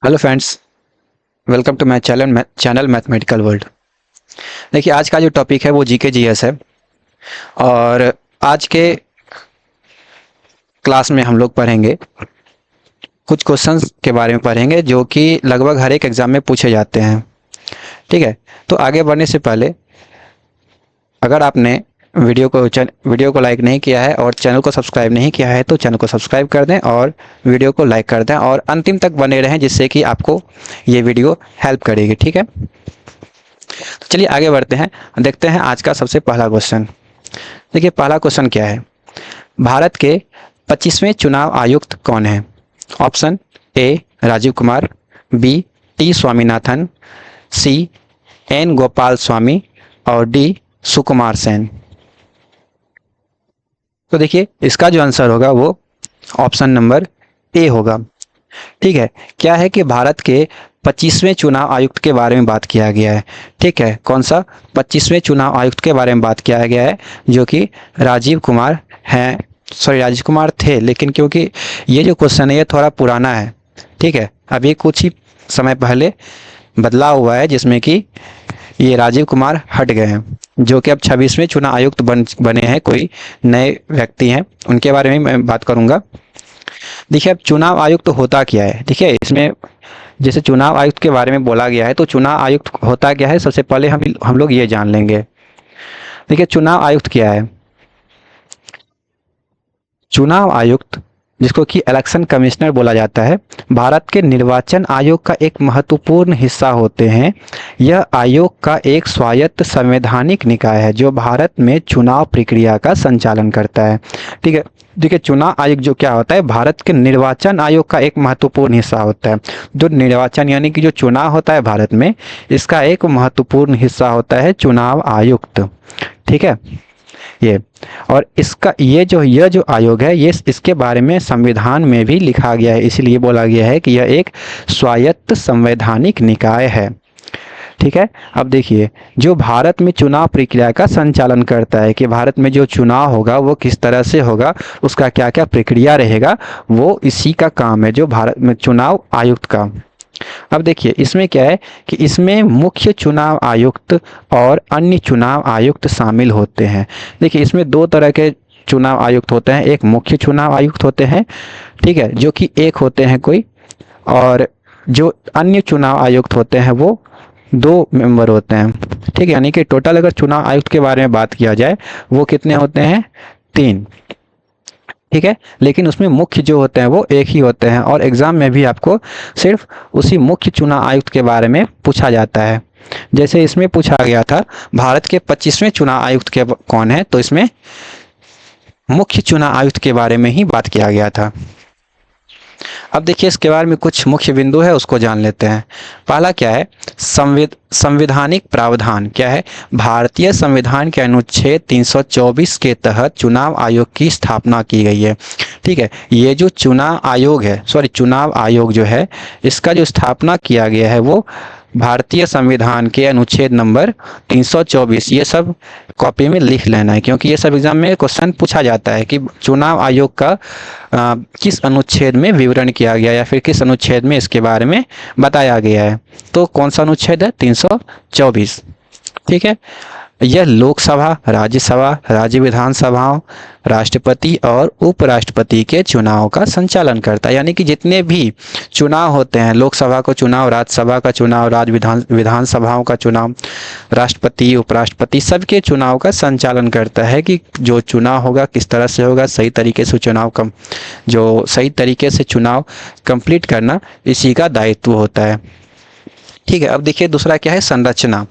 Hello friends, welcome to my channel mathematical world. देखिए, आज का जो टॉपिक है वो जीके जीएस है। और आज के क्लास में हम लोग पढ़ेंगे, कुछ क्वेश्चंस के बारे में पढ़ेंगे जो कि लगभग हर एक एग्ज़ाम में पूछे जाते हैं। ठीक है, तो आगे बढ़ने से पहले अगर आपने वीडियो को लाइक नहीं किया है और चैनल को सब्सक्राइब नहीं किया है तो चैनल को सब्सक्राइब कर दें और वीडियो को लाइक कर दें और अंतिम तक बने रहें, जिससे कि आपको ये वीडियो हेल्प करेगी। ठीक है, तो चलिए आगे बढ़ते हैं, देखते हैं आज का सबसे पहला क्वेश्चन। देखिए, पहला क्वेश्चन क्या है। भारत के 25वें चुनाव आयुक्त कौन है? Option A Rajiv Kumar, B T Swaminathan, C N Gopal Swami और डी सुकुमार सेन। तो देखिए, इसका जो आंसर होगा वो ऑप्शन नंबर ए होगा। ठीक है, क्या है कि भारत के 25वें चुनाव आयुक्त के बारे में बात किया गया है। ठीक है, कौन सा 25वें चुनाव आयुक्त के बारे में बात किया गया है, जो कि राजीव कुमार हैं। सॉरी, राजीव कुमार थे, लेकिन क्योंकि ये जो क्वेश्चन है ये थोड़ा पुराना है। ठीक है, अभी कुछ ही समय पहले बदलाव हुआ है जिसमें कि ये राजीव कुमार हट गए हैं, जो कि अब 26वें चुनाव आयुक्त बने हैं, कोई नए व्यक्ति हैं, उनके बारे में मैं बात करूंगा। देखिए, अब चुनाव आयुक्त होता क्या है। देखिए, इसमें जैसे चुनाव आयुक्त के बारे में बोला गया है, तो चुनाव आयुक्त होता क्या है, सबसे पहले हम लोग ये जान लेंगे। देखिए, चुनाव आयुक्त क्या है। चुनाव आयुक्त, जिसको कि इलेक्शन कमिश्नर बोला जाता है, भारत के निर्वाचन आयोग का एक महत्वपूर्ण हिस्सा होते हैं। यह आयोग का एक स्वायत्त संवैधानिक निकाय है जो भारत में चुनाव प्रक्रिया का संचालन करता है। ठीक है, देखिए, चुनाव आयोग जो क्या होता है, भारत के निर्वाचन आयोग का एक महत्वपूर्ण हिस्सा होता है। जो निर्वाचन यानी कि जो चुनाव होता है भारत में, इसका एक महत्वपूर्ण हिस्सा होता है चुनाव आयुक्त। ठीक है, ये और इसका यह जो आयोग है, ये इसके बारे में संविधान में भी लिखा गया है, इसलिए बोला गया है कि यह एक स्वायत्त संवैधानिक निकाय है। ठीक है, अब देखिए, जो भारत में चुनाव प्रक्रिया का संचालन करता है कि भारत में जो चुनाव होगा वो किस तरह से होगा, उसका क्या क्या प्रक्रिया रहेगा, वो इसी का काम है, जो भारत में चुनाव आयुक्त का। अब देखिए, इसमें क्या है कि इसमें मुख्य चुनाव आयुक्त और अन्य चुनाव आयुक्त शामिल होते हैं। देखिए, इसमें दो तरह के चुनाव आयुक्त होते हैं, एक मुख्य चुनाव आयुक्त होते हैं, ठीक है, जो कि एक होते हैं कोई, और जो अन्य चुनाव आयुक्त होते हैं वो दो मेंबर होते हैं। ठीक है, यानी कि टोटल अगर चुनाव आयुक्त के बारे में बात किया जाए, वो कितने होते हैं? 3। ठीक है, लेकिन उसमें मुख्य जो होते हैं वो एक ही होते हैं, और एग्जाम में भी आपको सिर्फ उसी मुख्य चुनाव आयुक्त के बारे में पूछा जाता है। जैसे इसमें पूछा गया था भारत के 25वें चुनाव आयुक्त के कौन है, तो इसमें मुख्य चुनाव आयुक्त के बारे में ही बात किया गया था। अब देखिए, इसके बारे में कुछ मुख्य बिंदु है, उसको जान लेते हैं। पहला क्या है, संवैधानिक प्रावधान क्या है। भारतीय संविधान के अनुच्छेद 324 के तहत चुनाव आयोग की स्थापना की गई है। ठीक है, ये जो चुनाव आयोग जो है, इसका जो स्थापना किया गया है वो भारतीय संविधान के अनुच्छेद नंबर 324, ये सब कॉपी में लिख लेना है, क्योंकि ये सब एग्जाम में क्वेश्चन पूछा जाता है कि चुनाव आयोग का किस अनुच्छेद में विवरण किया गया या फिर किस अनुच्छेद में इसके बारे में बताया गया है। तो कौन सा अनुच्छेद है? 324। ठीक है, यह लोकसभा, राज्यसभा, राज्य विधानसभाओं, राष्ट्रपति और उपराष्ट्रपति के चुनाव का संचालन करता है। यानी कि जितने भी चुनाव होते हैं, लोकसभा का चुनाव, राज्यसभा का चुनाव, विधानसभाओं का चुनाव, राष्ट्रपति, उपराष्ट्रपति, सबके चुनाव का संचालन करता है कि जो चुनाव होगा किस तरह से होगा, सही तरीके से सही तरीके से चुनाव कंप्लीट करना इसी का दायित्व होता है। ठीक है, अब देखिए, दूसरा क्या है, संरचना।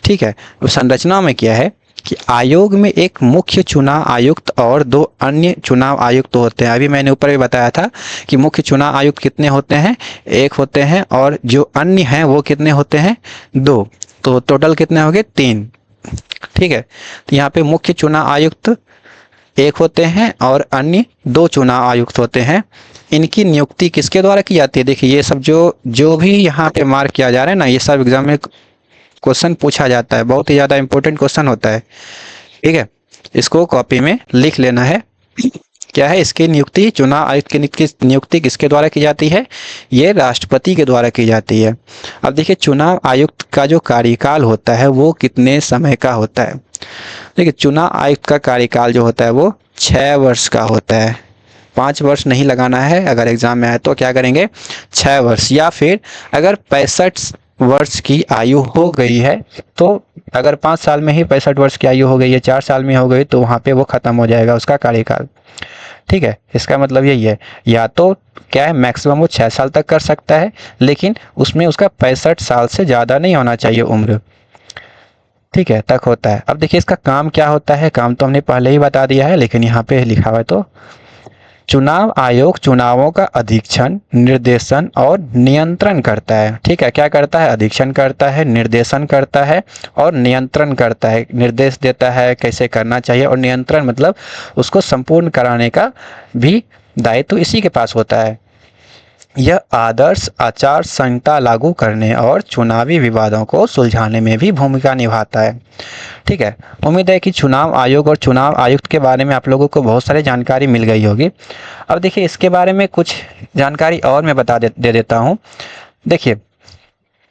ठीक है, संरचना में क्या है कि आयोग में एक मुख्य चुनाव आयुक्त और दो अन्य चुनाव आयुक्त होते हैं। अभी मैंने ऊपर भी बताया था कि मुख्य चुनाव आयुक्त कितने होते हैं? एक होते हैं, और जो अन्य हैं वो कितने होते हैं? 2। तो टोटल कितने हो गए? 3। ठीक है, तो यहाँ पे मुख्य चुनाव आयुक्त एक होते हैं और अन्य 2 चुनाव आयुक्त होते हैं। इनकी नियुक्ति किसके द्वारा की जाती है? देखिए, ये सब जो भी यहाँ पे मार्क किया जा रहा है ना, ये सब एग्जाम में क्वेश्चन पूछा जाता है, बहुत ही ज़्यादा इंपॉर्टेंट क्वेश्चन होता है। ठीक है, इसको कॉपी में लिख लेना है। क्या है इसकी नियुक्ति, चुनाव आयुक्त की नियुक्ति किसके द्वारा की जाती है? ये राष्ट्रपति के द्वारा की जाती है। अब देखिए चुनाव आयुक्त का जो कार्यकाल होता है वो कितने समय का होता है? देखिए चुनाव आयुक्त का कार्यकाल जो होता है वो 6 वर्ष का होता है। 5 वर्ष नहीं लगाना है, अगर एग्जाम में आए तो क्या करेंगे 6 वर्ष, या फिर अगर 65 वर्ष की आयु हो गई है तो अगर 5 साल में ही 65 वर्ष की आयु हो गई है, 4 साल में हो गई तो वहाँ पे वो खत्म हो जाएगा उसका कार्यकाल। ठीक है, इसका मतलब यही है, या तो क्या है मैक्सिमम वो 6 साल तक कर सकता है, लेकिन उसमें उसका 65 साल से ज़्यादा नहीं होना चाहिए उम्र। ठीक है, तक होता है। अब देखिए इसका काम क्या होता है, काम तो हमने पहले ही बता दिया है, लेकिन यहाँ पे लिखा हुआ है तो चुनाव आयोग चुनावों का अधीक्षण, निर्देशन और नियंत्रण करता है। ठीक है, क्या करता है? अधीक्षण करता है, निर्देशन करता है और नियंत्रण करता है। निर्देश देता है कैसे करना चाहिए, और नियंत्रण मतलब उसको संपूर्ण कराने का भी दायित्व इसी के पास होता है। यह आदर्श आचार संहिता लागू करने और चुनावी विवादों को सुलझाने में भी भूमिका निभाता है। ठीक है, उम्मीद है कि चुनाव आयोग और चुनाव आयुक्त के बारे में आप लोगों को बहुत सारी जानकारी मिल गई होगी। अब देखिए इसके बारे में कुछ जानकारी और मैं दे देता हूँ। देखिए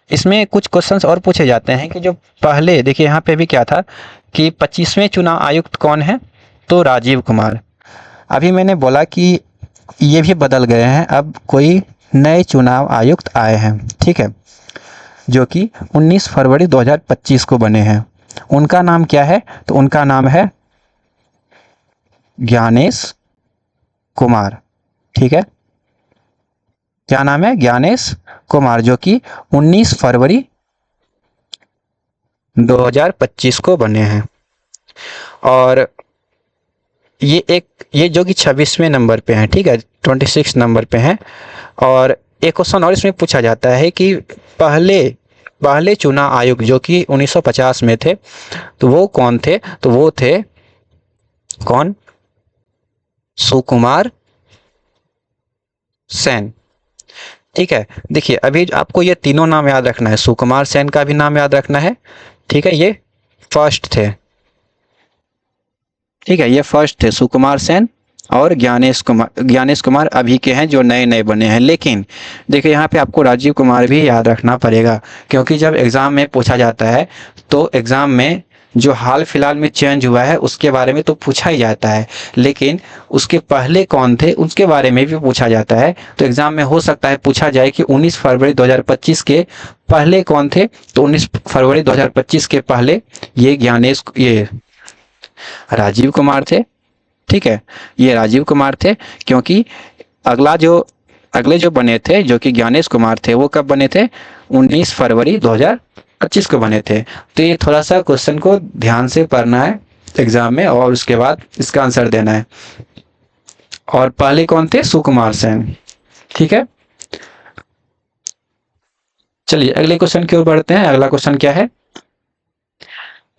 इसमें कुछ क्वेश्चंस और पूछे जाते हैं कि जो पहले, देखिए यहाँ पे भी क्या था कि 25वें चुनाव आयुक्त कौन है? तो राजीव कुमार। अभी मैंने बोला कि ये भी बदल गए हैं, अब कोई नए चुनाव आयुक्त आए हैं। ठीक है, जो कि 19 फरवरी 2025 को बने हैं। उनका नाम क्या है? तो उनका नाम है ज्ञानेश कुमार। ठीक है, क्या नाम है? ज्ञानेश कुमार, जो कि 19 फरवरी 2025 को बने हैं। और ये जो कि 26वें नंबर पे हैं। ठीक है, 26 नंबर पे हैं। और एक क्वेश्चन और इसमें पूछा जाता है कि पहले चुनाव आयुक्त जो कि 1950 में थे तो वो कौन थे? तो वो थे कौन? सुकुमार सेन। ठीक है, देखिए अभी आपको ये तीनों नाम याद रखना है, सुकुमार सेन का भी नाम याद रखना है। ठीक है, ये फर्स्ट थे। ठीक है, ये फर्स्ट थे सुकुमार सेन, और ज्ञानेश कुमार अभी के हैं जो नए नए बने हैं। लेकिन देखिए यहाँ पे आपको राजीव कुमार भी याद रखना पड़ेगा, क्योंकि जब एग्ज़ाम में पूछा जाता है तो एग्ज़ाम में जो हाल फिलहाल में चेंज हुआ है उसके बारे में तो पूछा ही जाता है, लेकिन उसके पहले कौन थे उसके बारे में भी पूछा जाता है। तो एग्ज़ाम में हो सकता है पूछा जाए कि 19 फरवरी 2025 के पहले कौन थे? तो 19 फरवरी 2025 के पहले ये राजीव कुमार थे। ठीक है, ये राजीव कुमार थे, क्योंकि अगले जो बने थे जो कि ज्ञानेश कुमार थे वो कब बने थे? 19 फरवरी 2025 को बने थे। तो ये थोड़ा सा क्वेश्चन को ध्यान से पढ़ना है एग्जाम में, और उसके बाद इसका आंसर देना है। और पहले कौन थे? सुकुमार सेन। ठीक है, चलिए अगले क्वेश्चन की ओर बढ़ते हैं। अगला क्वेश्चन क्या है?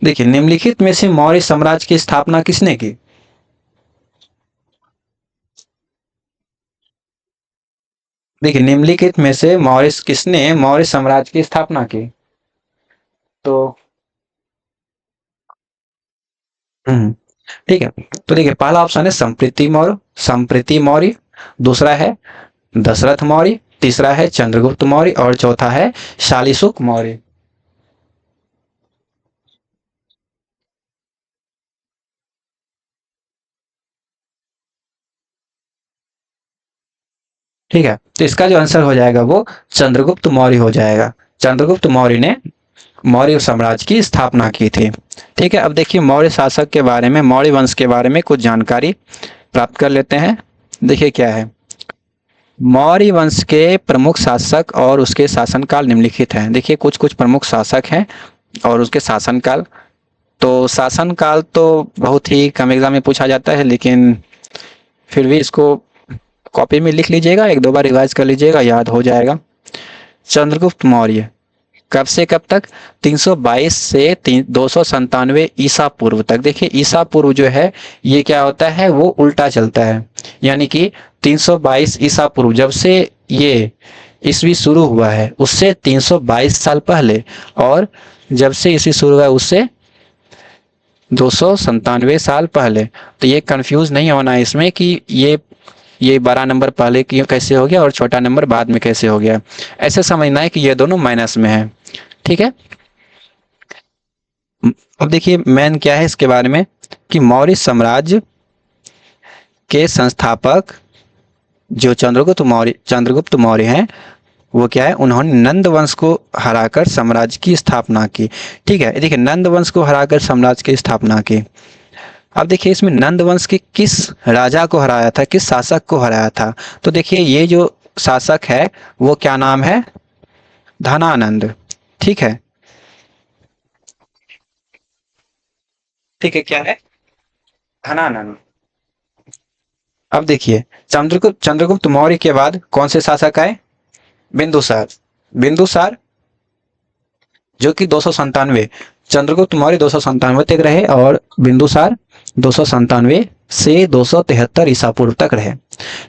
देखिए निम्नलिखित में से मौर्य साम्राज्य की स्थापना किसने की? देखिए निम्नलिखित में से किसने मौर्य साम्राज्य की स्थापना की? तो ठीक है, तो देखिए पहला ऑप्शन है संप्रीति मौर्य, दूसरा है दशरथ मौर्य, तीसरा है चंद्रगुप्त मौर्य और चौथा है शालीशुक मौर्य। ठीक है, तो इसका जो आंसर हो जाएगा वो चंद्रगुप्त मौर्य हो जाएगा। चंद्रगुप्त मौर्य ने मौर्य साम्राज्य की स्थापना की थी। ठीक है, अब देखिए मौर्य शासक के बारे में, मौर्य वंश के बारे में कुछ जानकारी प्राप्त कर लेते हैं। देखिए क्या है, मौर्य वंश के प्रमुख शासक और उसके शासनकाल निम्नलिखित हैं। देखिए कुछ कुछ प्रमुख शासक हैं और उसके शासनकाल। तो शासनकाल तो बहुत ही कम एग्जाम में पूछा जाता है, लेकिन फिर भी इसको कॉपी में लिख लीजिएगा, एक दो बार रिवाइज कर लीजिएगा, याद हो जाएगा। चंद्रगुप्त मौर्य कब से कब तक? 322 से 297 ईसा पूर्व तक। देखिए ईसा पूर्व जो है ये क्या होता है, वो उल्टा चलता है, यानी कि 322 ईसा पूर्व जब से ये ईस्वी शुरू हुआ है उससे 322 साल पहले, और जब से ईस्वी शुरू हुआ है उससे 297 साल पहले। तो ये कंफ्यूज नहीं होना है इसमें कि ये बड़ा नंबर पहले क्यों कैसे हो गया और छोटा नंबर बाद में कैसे हो गया। ऐसे समझना है कि ये दोनों माइनस में है। ठीक है। अब देखिए मेन क्या है इसके बारे में कि मौर्य साम्राज्य के संस्थापक जो चंद्रगुप्त मौर्य हैं, वो क्या है, उन्होंने नंद वंश को हराकर साम्राज्य की स्थापना की। ठीक है, देखिए नंद वंश को हराकर साम्राज्य की स्थापना की। अब देखिए इसमें नंद वंश के किस राजा को हराया था, किस शासक को हराया था। तो देखिए ये जो शासक है वो क्या नाम है, धनानंद। ठीक है। ठीक है, क्या है, धनानंद। अब देखिए चंद्रगुप्त मौर्य के बाद कौन से शासक आए, बिंदुसार। बिंदुसार जो कि 297, चंद्रगुप्त मौर्य 297 तक रहे और बिंदुसार 297 से 273 ईसा पूर्व तक रहे।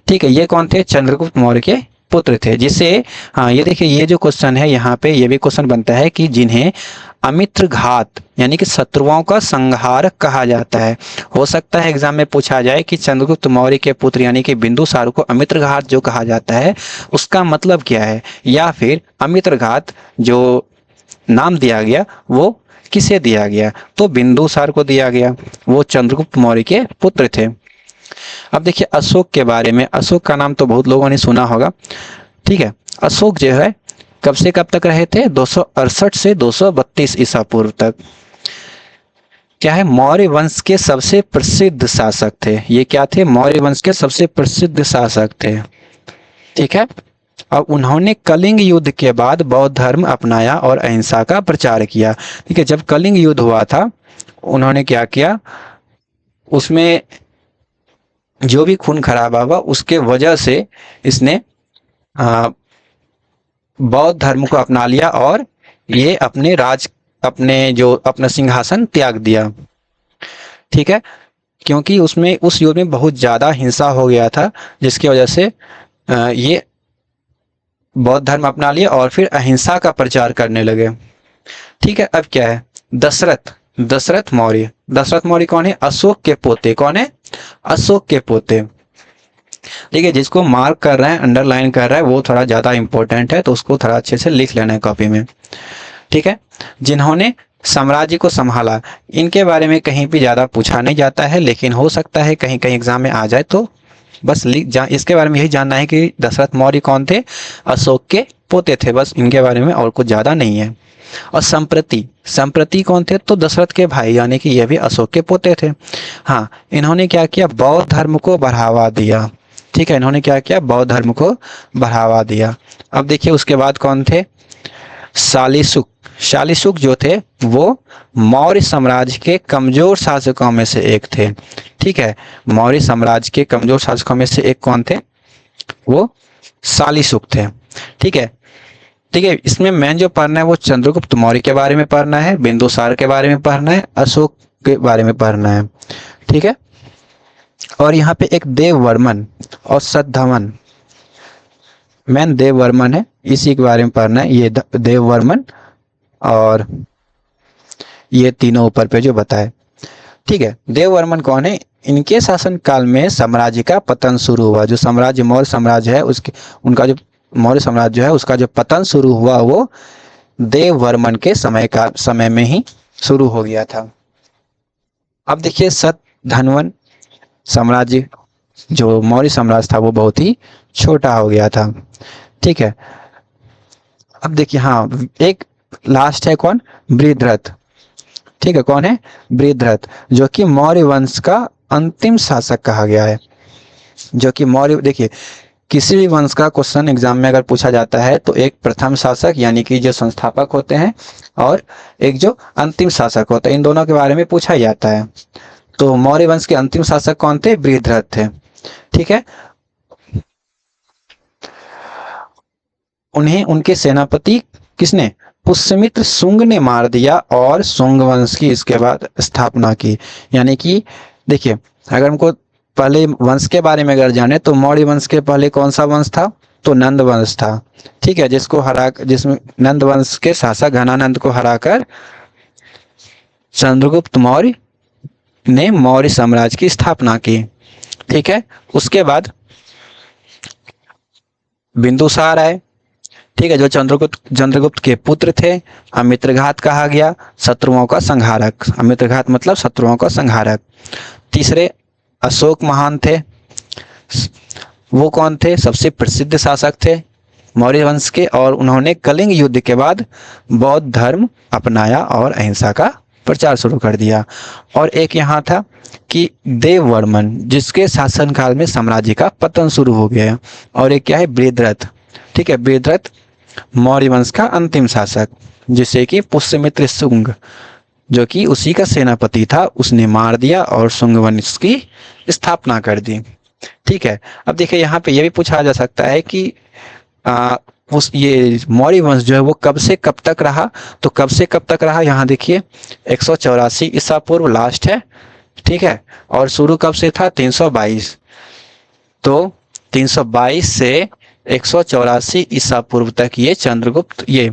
ठीक है, ये कौन थे, चंद्रगुप्त मौर्य के पुत्र थे। जिससे हाँ ये देखिए ये जो क्वेश्चन है यहाँ पे ये भी क्वेश्चन बनता है कि जिन्हें अमित्र घात यानी कि शत्रुओं का संहार कहा जाता है। हो सकता है एग्जाम में पूछा जाए कि चंद्रगुप्त मौर्य के पुत्र यानी कि बिंदुसार को अमित्र घात जो कहा जाता है उसका मतलब क्या है, या फिर अमित्र घात जो नाम दिया गया वो किसे दिया गया, तो बिंदुसार को दिया गया, वो चंद्रगुप्त मौर्य के पुत्र थे। अब देखिए अशोक के बारे में, अशोक का नाम तो बहुत लोगों ने सुना होगा। ठीक है, अशोक जो है कब से कब तक रहे थे, 268 से 232 ईसा पूर्व तक। क्या है, मौर्य वंश के सबसे प्रसिद्ध शासक थे। ये क्या थे, मौर्य वंश के सबसे प्रसिद्ध शासक थे। ठीक है, और उन्होंने कलिंग युद्ध के बाद बौद्ध धर्म अपनाया और अहिंसा का प्रचार किया। ठीक है, जब कलिंग युद्ध हुआ था उन्होंने क्या किया, उसमें जो भी खून खराबा हुआ उसके वजह से इसने बौद्ध धर्म को अपना लिया और ये अपना सिंहासन त्याग दिया। ठीक है, क्योंकि उसमें उस युद्ध में बहुत ज्यादा हिंसा हो गया था जिसकी वजह से ये बौद्ध धर्म अपना लिया और फिर अहिंसा का प्रचार करने लगे। ठीक है, अब क्या है, दशरथ मौर्य। दशरथ मौर्य कौन है, अशोक के पोते। कौन है, अशोक के पोते। ठीक है, जिसको मार्क कर रहे हैं, अंडरलाइन कर रहा है, वो थोड़ा ज्यादा इंपॉर्टेंट है तो उसको थोड़ा अच्छे से लिख लेना है कॉपी में। ठीक है, जिन्होंने साम्राज्य को संभाला, इनके बारे में कहीं भी ज्यादा पूछा नहीं जाता है, लेकिन हो सकता है कहीं कहीं एग्जाम में आ जाए, तो बस इसके बारे में यही जानना है कि दशरथ मौर्य कौन थे, अशोक के पोते थे, बस इनके बारे में और कुछ ज्यादा नहीं है। और संप्रति कौन थे, तो दशरथ के भाई यानी कि ये भी अशोक के पोते थे। हाँ, इन्होंने क्या किया, बौद्ध धर्म को बढ़ावा दिया। ठीक है, इन्होंने क्या किया, बौद्ध धर्म को बढ़ावा दिया। अब देखिए उसके बाद कौन थे, शालीशुक। शालीशुक जो थे वो मौर्य साम्राज्य के कमजोर शासकों में से एक थे। ठीक है, मौर्य साम्राज्य के कमजोर शासकों में से एक कौन थे, वो शालीशुक थे। ठीक है, ठीक है, इसमें मेन जो पढ़ना है वो चंद्रगुप्त मौर्य के बारे में पढ़ना है, बिंदुसार के बारे में पढ़ना है, अशोक के बारे में पढ़ना है। ठीक है, और यहाँ पे एक देववर्मन और सद्धवन, मैन देववर्मन है, इसी के बारे में पढ़ना है। ये देववर्मन और ये तीनों ऊपर पे जो बताए। ठीक है, देववर्मन कौन है, इनके शासन काल में साम्राज्य का पतन शुरू हुआ। जो साम्राज्य मौर्य साम्राज्य है उसके उनका जो मौर्य साम्राज्य है उसका जो पतन शुरू हुआ वो देववर्मन के समय में ही शुरू हो गया था। अब देखिए सतधनवन साम्राज्य, जो मौर्य साम्राज्य था वो बहुत ही छोटा हो गया था। ठीक है, अब देखिए हाँ एक लास्ट है कौन, बृहद्रथ। ठीक है, कौन है, बृहद्रथ, जो कि मौर्य वंश का अंतिम शासक कहा गया है। जो कि मौर्य, देखिए किसी भी वंश का क्वेश्चन एग्जाम में अगर पूछा जाता है तो एक प्रथम शासक यानी कि जो संस्थापक होते हैं और एक जो अंतिम शासक होता है, इन दोनों के बारे में पूछा जाता है। तो मौर्य वंश के अंतिम शासक कौन थे, बृहद्रथ थे। ठीक है, उन्हें उनके सेनापति किसने, पुष्यमित्र शुंग ने मार दिया और शुंग वंश की इसके बाद स्थापना की। यानी कि देखिए अगर हमको पहले वंश के बारे में अगर जाने तो मौर्य वंश के पहले कौन सा वंश था, तो नंद वंश था। ठीक है, जिसमें नंद वंश के शासक घनानंद को हराकर चंद्रगुप्त मौर्य ने मौर्य साम्राज्य की स्थापना की। ठीक है, उसके बाद बिंदुसार आए। ठीक है, जो चंद्रगुप्त के पुत्र थे। अमित्रघात कहा गया, शत्रुओं का संहारक। अमित्रघात मतलब शत्रुओं का संहारक। तीसरे अशोक महान थे। वो कौन थे? सबसे प्रसिद्ध शासक थे मौर्य वंश के, और उन्होंने कलिंग युद्ध के बाद बौद्ध धर्म अपनाया और अहिंसा का प्रचार शुरू कर दिया। और एक यहाँ था कि देववर्मन, जिसके शासनकाल में साम्राज्य का पतन शुरू हो गया। और एक क्या है? बृहद्रथ। ठीक है, बृहद्रथ मौर्य वंश का अंतिम शासक, जिसे कि पुष्यमित्र शुंग, जो कि उसी का सेनापति था, उसने मार दिया और शुंग वंश की स्थापना कर दी। ठीक है, अब देखिए यहाँ पे ये भी पूछा जा सकता है कि उस ये मौर्य वंश जो है वो कब से कब तक रहा? तो कब से कब तक रहा, यहाँ देखिए 184 ईसा पूर्व लास्ट है। ठीक है, और शुरू कब से था? 322। तो 322 से 184 ईसा पूर्व तक ये चंद्रगुप्त, ये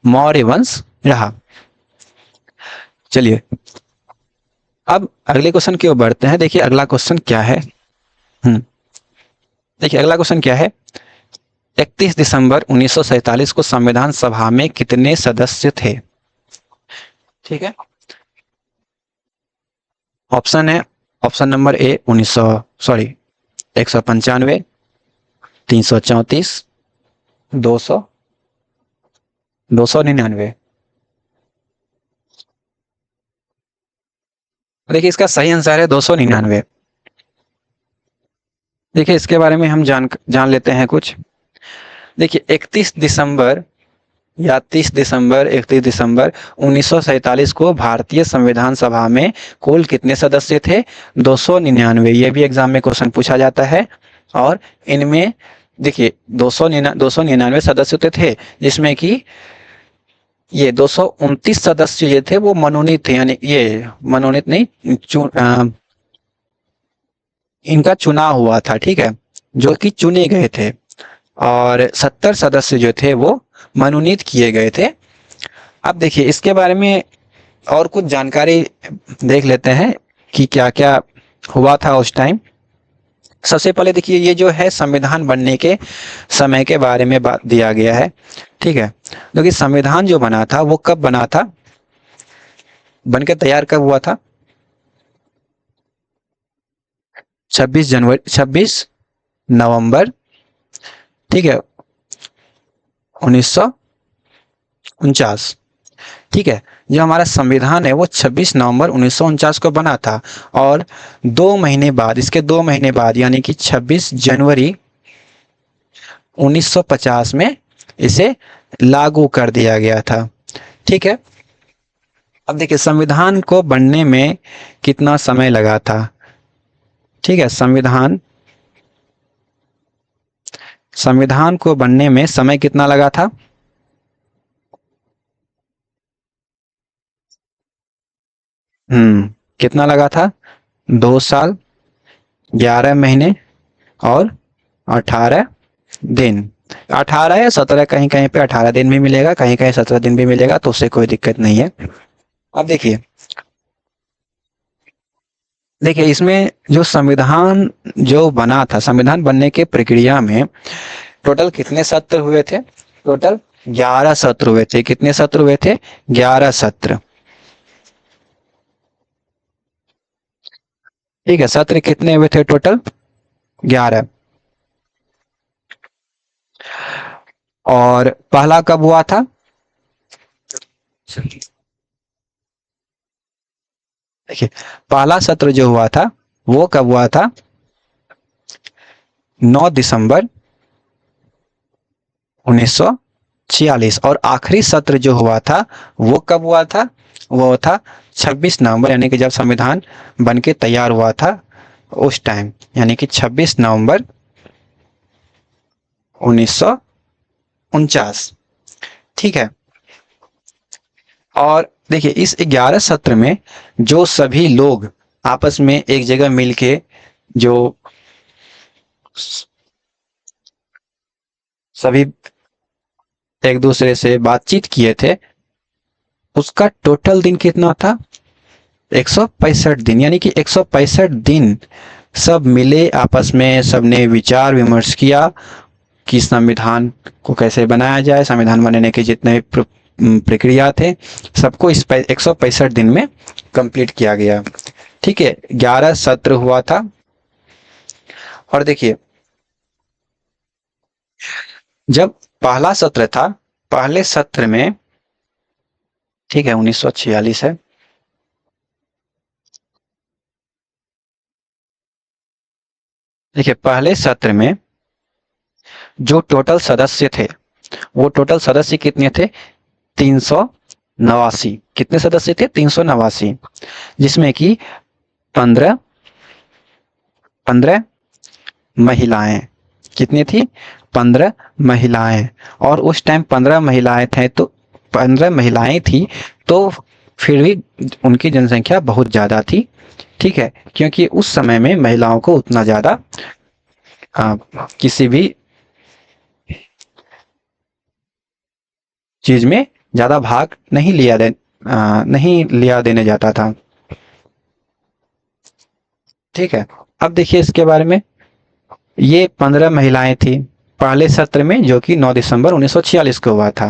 मौर्य वंश रहा। चलिए अब अगले क्वेश्चन की ओर बढ़ते हैं। देखिए अगला क्वेश्चन क्या है। देखिए अगला क्वेश्चन क्या है। 31 दिसंबर 1947 को संविधान सभा में कितने सदस्य थे? ठीक है, ऑप्शन है, ऑप्शन नंबर ए 195, 334, 200, 299। देखिए इसका सही आंसर है 299। देखिए इसके बारे में हम जान लेते हैं कुछ। देखिए 31 दिसंबर या 31 दिसंबर 1947 को भारतीय संविधान सभा में कुल कितने सदस्य थे? 299। ये भी एग्जाम में क्वेश्चन पूछा जाता है। और इनमें देखिए 299 सदस्य थे, जिसमें कि ये 229 सदस्य ये थे वो मनोनीत थे, यानी ये मनोनीत नहीं, इनका चुनाव हुआ था। ठीक है, जो कि चुने गए थे। और 70 सदस्य जो थे वो मनोनीत किए गए थे। अब देखिए इसके बारे में और कुछ जानकारी देख लेते हैं कि क्या क्या हुआ था उस टाइम। सबसे पहले देखिए ये जो है संविधान बनने के समय के बारे में बात दिया गया है। ठीक है, क्योंकि संविधान जो बना था वो कब बना था, बनके तैयार कब हुआ था? 26 नवंबर, ठीक है, 1949। ठीक है, जो हमारा संविधान है वो 26 नवंबर 1949 को बना था। और 2 महीने बाद, इसके 2 महीने बाद यानी कि 26 जनवरी 1950 में इसे लागू कर दिया गया था। ठीक है, अब देखिए संविधान को बनने में कितना समय लगा था। ठीक है, संविधान को बनने में समय कितना लगा था? कितना लगा था? 2 साल, 11 महीने और 18 दिन। 18 या 17, कहीं कहीं पे 18 दिन भी मिलेगा, कहीं कहीं 17 दिन भी मिलेगा, तो उससे कोई दिक्कत नहीं है। अब देखिए देखिए इसमें जो संविधान जो बना था, संविधान बनने के प्रक्रिया में टोटल कितने सत्र हुए थे? टोटल 11 सत्र हुए थे। कितने सत्र हुए थे? 11 सत्र। ठीक है, सत्र कितने हुए थे टोटल? 11। और पहला कब हुआ था? देखिए पहला सत्र जो हुआ था वो कब हुआ था? 9 दिसंबर 1946। और आखिरी सत्र जो हुआ था वो कब हुआ था? वो था 26 नवंबर, यानी कि जब संविधान बन के तैयार हुआ था उस टाइम, यानी कि 26 नवंबर 1949। ठीक है, और देखिए इस 11 सत्र में जो सभी लोग आपस में एक जगह मिलके जो सभी एक दूसरे से बातचीत किए थे, उसका टोटल दिन कितना था? 165 दिन, यानी कि 165 दिन सब मिले आपस में, सबने विचार विमर्श किया कि संविधान को कैसे बनाया जाए, संविधान बनाने के जितने प्रक्रिया थे सबको इस 165 दिन में कंप्लीट किया गया। ठीक है, 11 सत्र हुआ था। और देखिए, जब पहला सत्र था, पहले सत्र में, ठीक है 1946 है, देखिए पहले सत्र में जो टोटल सदस्य थे, वो टोटल सदस्य कितने थे? 389। कितने सदस्य थे? 389, जिसमें कि 15 15 महिलाएं। कितनी थी? 15 महिलाएं। और उस टाइम 15 महिलाएं थे, तो 15 महिलाएं थी तो फिर भी उनकी जनसंख्या बहुत ज़्यादा थी। ठीक है, क्योंकि उस समय में महिलाओं को उतना ज़्यादा किसी भी चीज में ज़्यादा भाग नहीं लिया देने जाता था। ठीक है, अब देखिए इसके बारे में, ये 15 महिलाएं थी पहले सत्र में, जो कि 9 दिसंबर 1946 को हुआ था।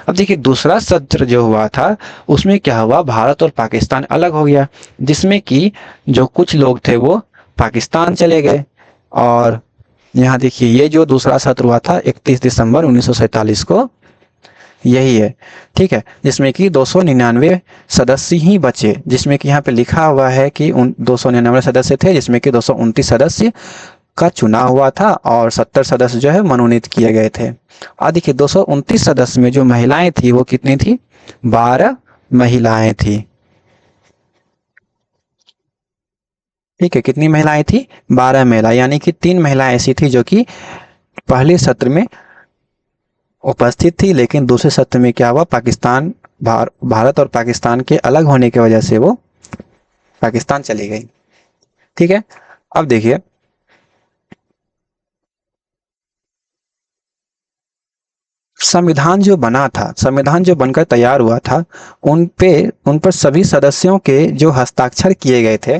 अब देखिए दूसरा सत्र जो हुआ था, उसमें क्या हुआ, भारत और पाकिस्तान अलग हो गया, जिसमें कि जो कुछ लोग थे वो पाकिस्तान चले गए। और यहाँ देखिए, ये जो दूसरा सत्र हुआ था 31 दिसंबर 1947 को, यही है। ठीक है, जिसमें कि 299 सदस्य ही बचे, जिसमें कि यहाँ पे लिखा हुआ है कि उन 299 सदस्य थे, जिसमें कि 229 सदस्य का चुनाव हुआ था और 70 सदस्य जो है मनोनीत किए गए थे। और देखिए 229 सदस्य में जो महिलाएं थी वो कितनी थी? 12 महिलाएं थी। ठीक है, कितनी महिलाएं थी? 12 महिला, यानी कि 3 महिलाएं ऐसी थी जो कि पहले सत्र में उपस्थित थी, लेकिन दूसरे सत्र में क्या हुआ, भारत और पाकिस्तान के अलग होने की वजह से वो पाकिस्तान चली गई। ठीक है, अब देखिए, संविधान जो बना था, संविधान जो बनकर तैयार हुआ था, उन पर सभी सदस्यों के जो हस्ताक्षर किए गए थे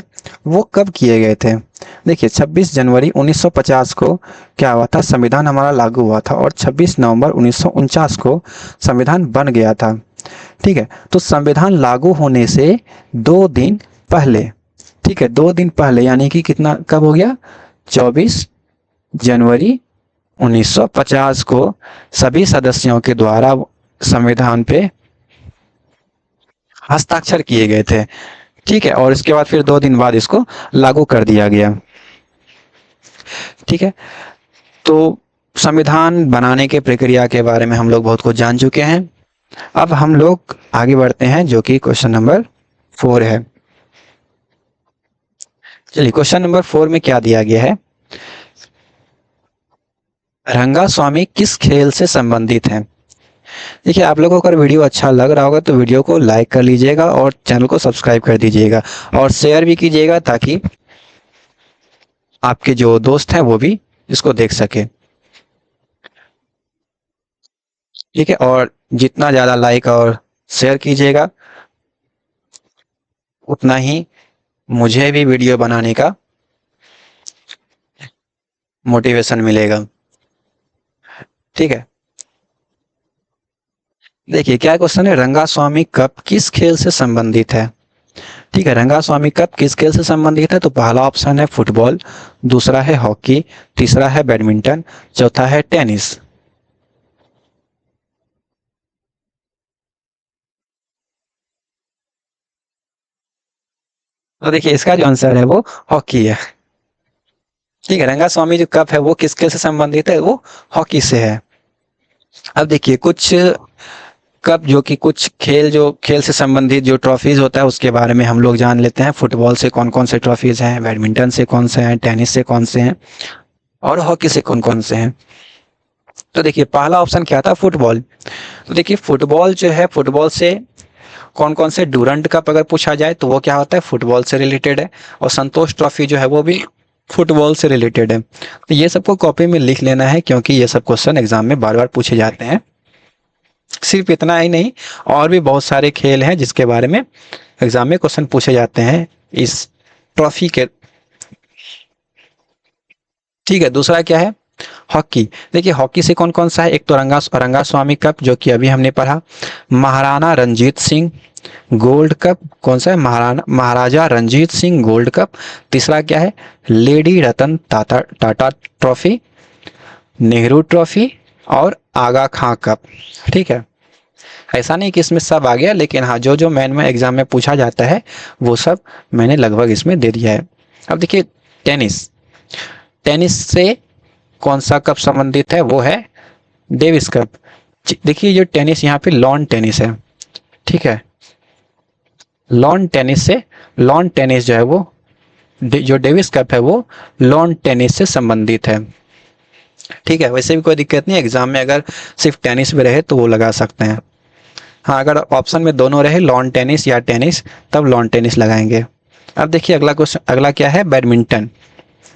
वो कब किए गए थे? देखिए 26 जनवरी 1950 को क्या हुआ था, संविधान हमारा लागू हुआ था, और 26 नवंबर 1949 को संविधान बन गया था। ठीक है, तो संविधान लागू होने से 2 दिन पहले, ठीक है 2 दिन पहले, यानी कि कितना, कब हो गया, 24 जनवरी 1950 को सभी सदस्यों के द्वारा संविधान पे हस्ताक्षर किए गए थे। ठीक है, और इसके बाद फिर 2 दिन बाद इसको लागू कर दिया गया। ठीक है, तो संविधान बनाने के प्रक्रिया के बारे में हम लोग बहुत कुछ जान चुके हैं। अब हम लोग आगे बढ़ते हैं, जो कि क्वेश्चन नंबर 4 है। चलिए, क्वेश्चन नंबर 4 में क्या दिया गया है, रंगास्वामी किस खेल से संबंधित है? देखिए, आप लोगों को अगर वीडियो अच्छा लग रहा होगा तो वीडियो को लाइक कर लीजिएगा और चैनल को सब्सक्राइब कर दीजिएगा और शेयर भी कीजिएगा, ताकि आपके जो दोस्त हैं वो भी इसको देख सके। ठीक है, और जितना ज़्यादा लाइक और शेयर कीजिएगा, उतना ही मुझे भी वीडियो बनाने का मोटिवेशन मिलेगा। ठीक है, देखिए क्या क्वेश्चन है, रंगास्वामी कप किस खेल से संबंधित है? ठीक है, रंगास्वामी कप किस खेल से संबंधित है? तो पहला ऑप्शन है फुटबॉल, दूसरा है हॉकी, तीसरा है बैडमिंटन, चौथा है टेनिस। तो देखिए इसका जो आंसर है वो हॉकी है। ठीक है, रंगास्वामी जो कप है वो किस खेल से संबंधित है? वो हॉकी से है। अब देखिए कुछ कप, जो कि कुछ खेल से संबंधित जो ट्रॉफीज होता है उसके बारे में हम लोग जान लेते हैं। फुटबॉल से कौन कौन से ट्रॉफीज हैं, बैडमिंटन से कौन से हैं, टेनिस से कौन से हैं, और हॉकी से कौन कौन से हैं। तो देखिए पहला ऑप्शन क्या था, फुटबॉल। तो देखिए फुटबॉल जो है, फुटबॉल से कौन कौन से, डूरंट कप अगर पूछा जाए तो वो क्या होता है, फुटबॉल से रिलेटेड है। और संतोष ट्रॉफी जो है वो भी फुटबॉल से रिलेटेड है। तो ये सबको कॉपी में लिख लेना है, क्योंकि ये सब क्वेश्चन एग्जाम में बार बार पूछे जाते हैं। सिर्फ इतना ही नहीं, और भी बहुत सारे खेल हैं जिसके बारे में एग्जाम में क्वेश्चन पूछे जाते हैं इस ट्रॉफी के। ठीक है, दूसरा क्या है, हॉकी। देखिए हॉकी से कौन कौन सा है, एक तो रंगा स्वामी कप जो कि अभी हमने पढ़ा, महाराणा रंजीत सिंह गोल्ड कप, कौन सा है, महाराजा रंजीत सिंह गोल्ड कप। तीसरा क्या है, lady Ratan Tata Tata trophy, Nehru trophy और आगा खां कप। ठीक है, ऐसा नहीं कि इसमें सब आ गया, लेकिन हाँ जो जो मैन में एग्जाम में पूछा जाता है वो सब मैंने लगभग इसमें दे दिया है। अब देखिए टेनिस, टेनिस से कौन सा कप संबंधित है, वो है डेविस कप। देखिए जो टेनिस यहाँ पे लॉन टेनिस है, ठीक है, लॉन टेनिस से, लॉन टेनिस जो है वो जो डेविस कप है वो लॉन टेनिस से संबंधित है। ठीक है, वैसे भी कोई दिक्कत नहीं, एग्जाम में अगर सिर्फ टेनिस में रहे तो वो लगा सकते हैं। हाँ अगर ऑप्शन में दोनों रहे लॉन टेनिस या टेनिस, तब लॉन टेनिस लगाएंगे। अब देखिए अगला क्वेश्चन, अगला क्या है, बैडमिंटन।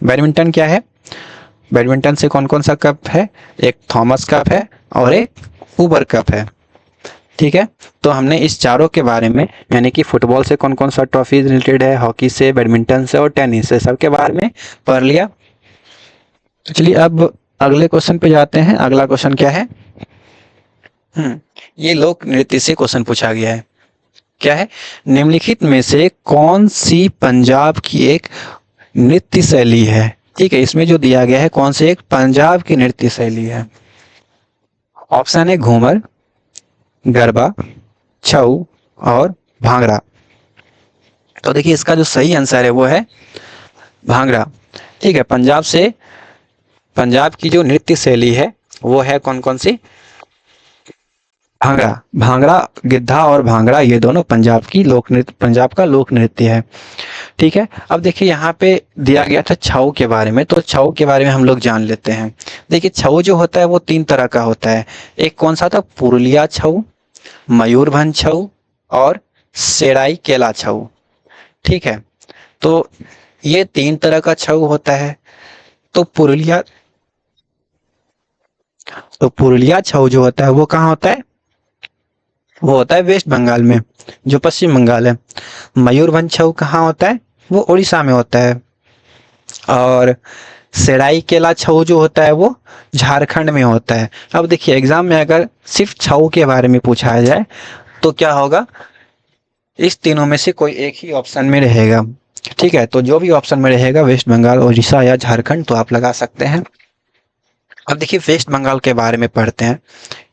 बैडमिंटन क्या है, बैडमिंटन से कौन कौन सा कप है, एक थॉमस कप है और एक उबर कप है। ठीक है, तो हमने इस चारों के बारे में, यानी कि फुटबॉल से कौन कौन सा ट्रॉफी रिलेटेड है, हॉकी से, बैडमिंटन से और टेनिस से, सबके बारे में पढ़ लिया। तो चलिए अब अगले क्वेश्चन पे जाते हैं। अगला क्वेश्चन क्या है, ये लोक नृत्य से क्वेश्चन पूछा गया है। क्या है, निम्नलिखित में से कौन सी पंजाब की एक नृत्य शैली है। ठीक है, इसमें जो दिया गया है कौन से एक पंजाब की नृत्य शैली है। ऑप्शन है घूमर, गरबा, छऊ और भांगड़ा। तो देखिए इसका जो सही आंसर है वो है भांगड़ा। ठीक है, पंजाब से, पंजाब की जो नृत्य शैली है वो है कौन कौन सी, भांगड़ा। भांगड़ा, गिद्धा और भांगड़ा ये दोनों पंजाब की लोक नृत्य, पंजाब का लोक नृत्य है। ठीक है, अब देखिए यहाँ पे दिया गया था छऊ के बारे में, तो छऊ के बारे में हम लोग जान लेते हैं। देखिए छऊ जो होता है वो तीन तरह का होता है, एक कौन सा था, पुरुलिया छऊ, मयूरभंज छऊ और सेराई केला छऊ। ठीक है, तो ये तीन तरह का छऊ होता है। तो पुरुलिया, तो पुरुलिया छऊ जो होता है वो कहाँ होता है, वो होता है वेस्ट बंगाल में, जो पश्चिम बंगाल है। मयूरभंज छऊ कहाँ होता है, वो उड़ीसा में होता है। और सेराई केला छऊ जो होता है वो झारखंड में होता है। अब देखिए एग्जाम में अगर सिर्फ छऊ के बारे में पूछा जाए तो क्या होगा, इस तीनों में से कोई एक ही ऑप्शन में रहेगा। ठीक है, तो जो भी ऑप्शन में रहेगा वेस्ट बंगाल, उड़ीसा या झारखंड, तो आप लगा सकते हैं। अब देखिए वेस्ट बंगाल के बारे में पढ़ते हैं।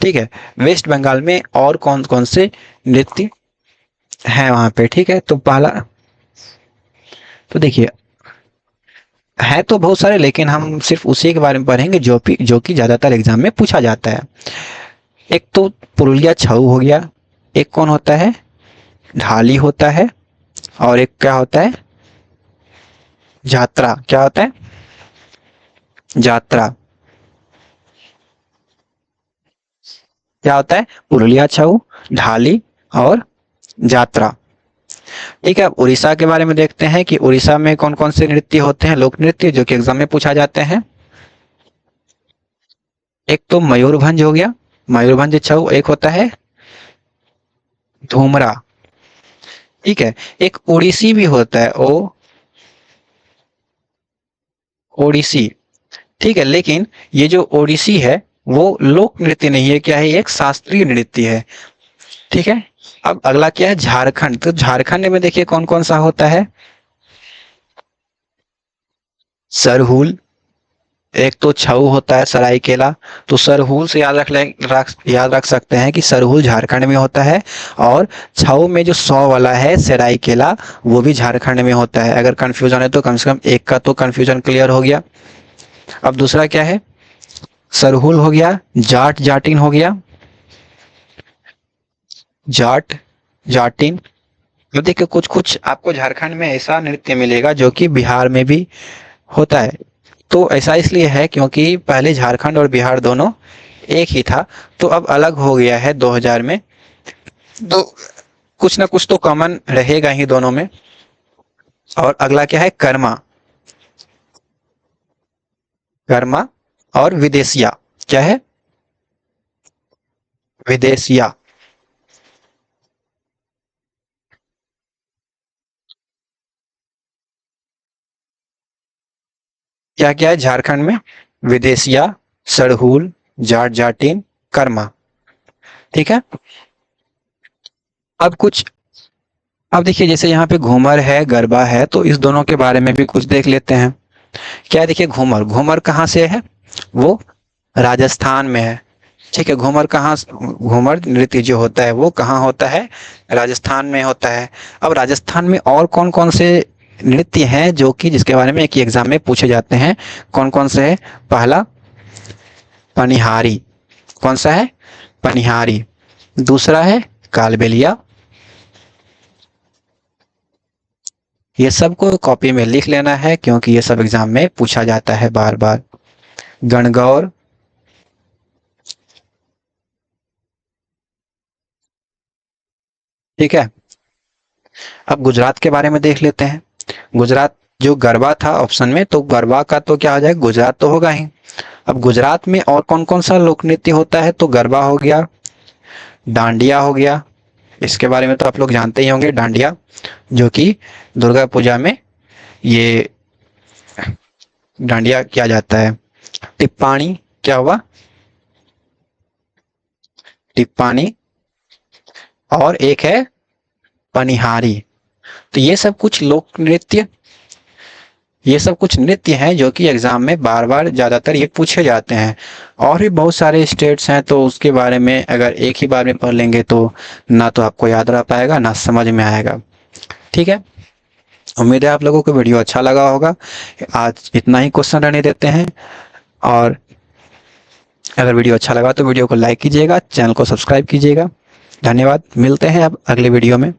ठीक है, वेस्ट बंगाल में और कौन कौन से नृत्य हैं वहां पे। ठीक है, तो पहला, तो देखिए है तो बहुत सारे, लेकिन हम सिर्फ उसी के बारे में पढ़ेंगे जो कि ज्यादातर एग्जाम में पूछा जाता है। एक तो पुरुलिया छऊ हो गया, एक कौन होता है, ढाली होता है, और एक क्या होता है, जात्रा। क्या होता है, जात्रा। क्या होता है, पुरुलिया छऊ, ढाली और जात्रा। ठीक है, अब उड़ीसा के बारे में देखते हैं कि उड़ीसा में कौन कौन से नृत्य होते हैं, लोक नृत्य जो कि एग्जाम में पूछा जाते हैं। एक तो मयूरभंज हो गया, मयूरभंज छऊ, एक होता है धूमरा। ठीक है, एक ओडिसी भी होता है, ओ ओडिसी। ठीक है, लेकिन ये जो ओडिसी है वो लोक नृत्य नहीं है, क्या है, एक शास्त्रीय नृत्य है। ठीक है, अब अगला क्या है, झारखंड। तो झारखंड में देखिए कौन कौन सा होता है, सरहुल, एक तो छऊ होता है सरायकेला। तो सरहुल से याद रख सकते हैं कि सरहुल झारखंड में होता है, और छऊ में जो 100 वाला है सरायकेला वो भी झारखंड में होता है। अगर कंफ्यूजन है तो कम से कम एक का तो कंफ्यूजन क्लियर हो गया। अब दूसरा क्या है, सरहुल हो गया, जाट जाटिन हो गया, जाट जाटिन। तो देखिए कुछ कुछ आपको झारखंड में ऐसा नृत्य मिलेगा जो कि बिहार में भी होता है। तो ऐसा इसलिए है क्योंकि पहले झारखंड और बिहार दोनों एक ही था, तो अब अलग हो गया है 2000 में। तो कुछ ना कुछ तो कॉमन रहेगा ही दोनों में। और अगला क्या है, कर्मा, कर्मा और विदेशिया। क्या है, विदेशिया। क्या क्या है झारखंड में? विदेशिया, सरहुल, जाट जाटिन, कर्मा। ठीक है। अब कुछ, अब देखिए जैसे यहाँ पे घूमर है, गरबा है, तो इस दोनों के बारे में भी कुछ देख लेते हैं। क्या है, देखिए घूमर, घूमर कहाँ से है? वो राजस्थान में है। ठीक है, घूमर कहाँ, घूमर नृत्य जो होता है वो कहाँ होता है? राजस्थान में होता है। अब राजस्थान में और कौन कौन से नृत्य हैं जो कि जिसके बारे में एक ही एग्जाम में पूछे जाते हैं? कौन कौन से है? पहला पनिहारी। कौन सा है? पनिहारी। दूसरा है कालबेलिया। ये सब को कॉपी में लिख लेना है क्योंकि ये सब एग्जाम में पूछा जाता है बार बार। गणगौर। ठीक है। अब गुजरात के बारे में देख लेते हैं। गुजरात, जो गरबा था ऑप्शन में, तो गरबा का तो क्या हो जाएगा, गुजरात तो होगा ही। अब गुजरात में और कौन कौन सा लोक नृत्य होता है? तो गरबा हो गया, डांडिया हो गया, इसके बारे में तो आप लोग जानते ही होंगे, डांडिया, जो कि दुर्गा पूजा में ये डांडिया किया जाता है। टिप्पाणी, क्या हुआ? टिप्पाणी। और एक है पनिहारी। तो ये सब कुछ लोक नृत्य, ये सब कुछ नृत्य हैं जो कि एग्जाम में बार बार ज्यादातर ये पूछे जाते हैं। और भी बहुत सारे स्टेट्स हैं तो उसके बारे में अगर एक ही बार में पढ़ लेंगे तो ना तो आपको याद रह पाएगा ना समझ में आएगा। ठीक है। उम्मीद है आप लोगों को वीडियो अच्छा लगा होगा। आज इतना ही क्वेश्चन रहने देते हैं। और अगर वीडियो अच्छा लगा तो वीडियो को लाइक कीजिएगा, चैनल को सब्सक्राइब कीजिएगा। धन्यवाद, मिलते हैं अब अगले वीडियो में।